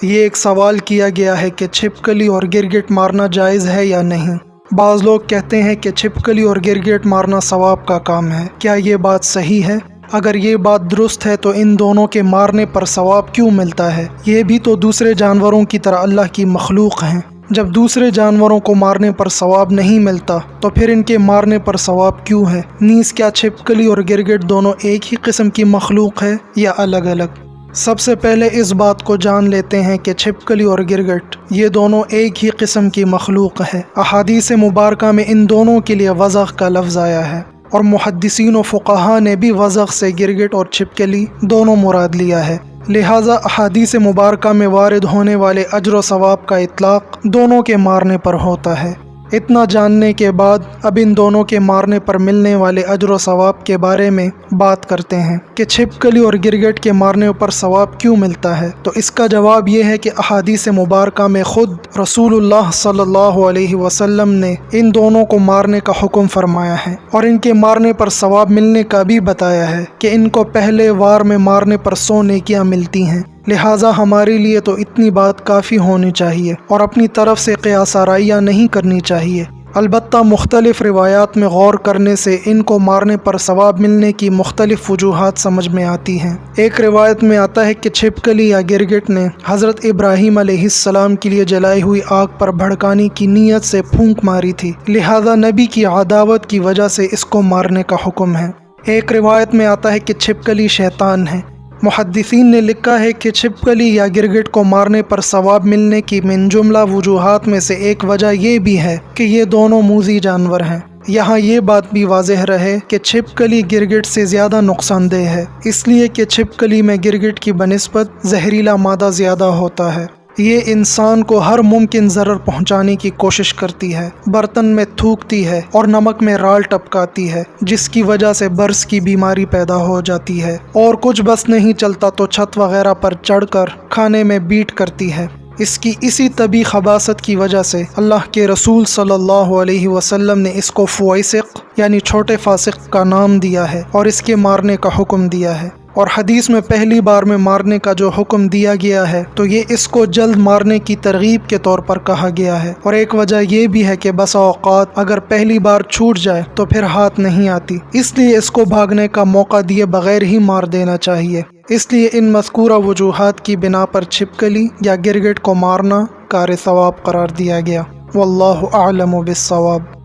یہ ایک سوال کیا گیا ہے کہ چھپکلی اور گرگٹ مارنا جائز ہے یا نہیں۔ بعض لوگ کہتے ہیں کہ چھپکلی اور گرگٹ مارنا ثواب کا کام ہے۔ کیا یہ بات صحیح ہے؟ اگر یہ بات درست ہے تو ان دونوں کے مارنے پر ثواب کیوں ملتا ہے؟ یہ بھی تو دوسرے جانوروں کی طرح اللہ کی مخلوق ہیں۔ جب دوسرے جانوروں کو مارنے پر ثواب نہیں ملتا تو پھر ان کے مارنے پر ثواب کیوں ہے؟ نیز کیا چھپکلی اور گرگٹ دونوں ایک ہی قسم کی مخلوق ہے یا الگ الگ؟ سب سے پہلے اس بات کو جان لیتے ہیں کہ چھپکلی اور گرگٹ یہ دونوں ایک ہی قسم کی مخلوق ہے۔ احادیث مبارکہ میں ان دونوں کے لیے وزغ کا لفظ آیا ہے، اور محدثین و فقہا نے بھی وزغ سے گرگٹ اور چھپکلی دونوں مراد لیا ہے۔ لہٰذا احادیث مبارکہ میں وارد ہونے والے اجر و ثواب کا اطلاق دونوں کے مارنے پر ہوتا ہے۔ اتنا جاننے کے بعد اب ان دونوں کے مارنے پر ملنے والے اجر و ثواب کے بارے میں بات کرتے ہیں کہ چھپکلی اور گرگٹ کے مارنے پر ثواب کیوں ملتا ہے۔ تو اس کا جواب یہ ہے کہ احادیث مبارکہ میں خود رسول اللہ صلی اللہ علیہ وسلم نے ان دونوں کو مارنے کا حکم فرمایا ہے، اور ان کے مارنے پر ثواب ملنے کا بھی بتایا ہے کہ ان کو پہلے وار میں مارنے پر 100 نیکیاں ملتی ہیں۔ لہٰذا ہمارے لیے تو اتنی بات کافی ہونی چاہیے اور اپنی طرف سے قیاس آرائیہ نہیں کرنی چاہیے۔ البتہ مختلف روایات میں غور کرنے سے ان کو مارنے پر ثواب ملنے کی مختلف وجوہات سمجھ میں آتی ہیں۔ ایک روایت میں آتا ہے کہ چھپکلی یا گرگٹ نے حضرت ابراہیم علیہ السلام کے لیے جلائی ہوئی آگ پر بھڑکانے کی نیت سے پھونک ماری تھی، لہٰذا نبی کی عداوت کی وجہ سے اس کو مارنے کا حکم ہے۔ ایک روایت میں آتا ہے کہ چھپکلی شیطان ہے۔ محدثین نے لکھا ہے کہ چھپکلی یا گرگٹ کو مارنے پر ثواب ملنے کی من جملہ وجوہات میں سے ایک وجہ یہ بھی ہے کہ یہ دونوں موذی جانور ہیں۔ یہاں یہ بات بھی واضح رہے کہ چھپکلی گرگٹ سے زیادہ نقصان دہ ہے، اس لیے کہ چھپکلی میں گرگٹ کی بنسبت زہریلا مادہ زیادہ ہوتا ہے۔ یہ انسان کو ہر ممکن ضرر پہنچانے کی کوشش کرتی ہے، برتن میں تھوکتی ہے اور نمک میں رال ٹپکاتی ہے، جس کی وجہ سے برس کی بیماری پیدا ہو جاتی ہے، اور کچھ بس نہیں چلتا تو چھت وغیرہ پر چڑھ کر کھانے میں بیٹ کرتی ہے۔ اس کی اسی طبی خباثت کی وجہ سے اللہ کے رسول صلی اللہ علیہ وسلم نے اس کو فویسق یعنی چھوٹے فاسق کا نام دیا ہے اور اس کے مارنے کا حکم دیا ہے۔ اور حدیث میں پہلی بار میں مارنے کا جو حکم دیا گیا ہے تو یہ اس کو جلد مارنے کی ترغیب کے طور پر کہا گیا ہے، اور ایک وجہ یہ بھی ہے کہ بسا اوقات اگر پہلی بار چھوٹ جائے تو پھر ہاتھ نہیں آتی، اس لیے اس کو بھاگنے کا موقع دیے بغیر ہی مار دینا چاہیے۔ اس لیے ان مذکورہ وجوہات کی بنا پر چھپکلی یا گرگٹ کو مارنا کار ثواب قرار دیا گیا۔ واللہ اعلم بالصواب۔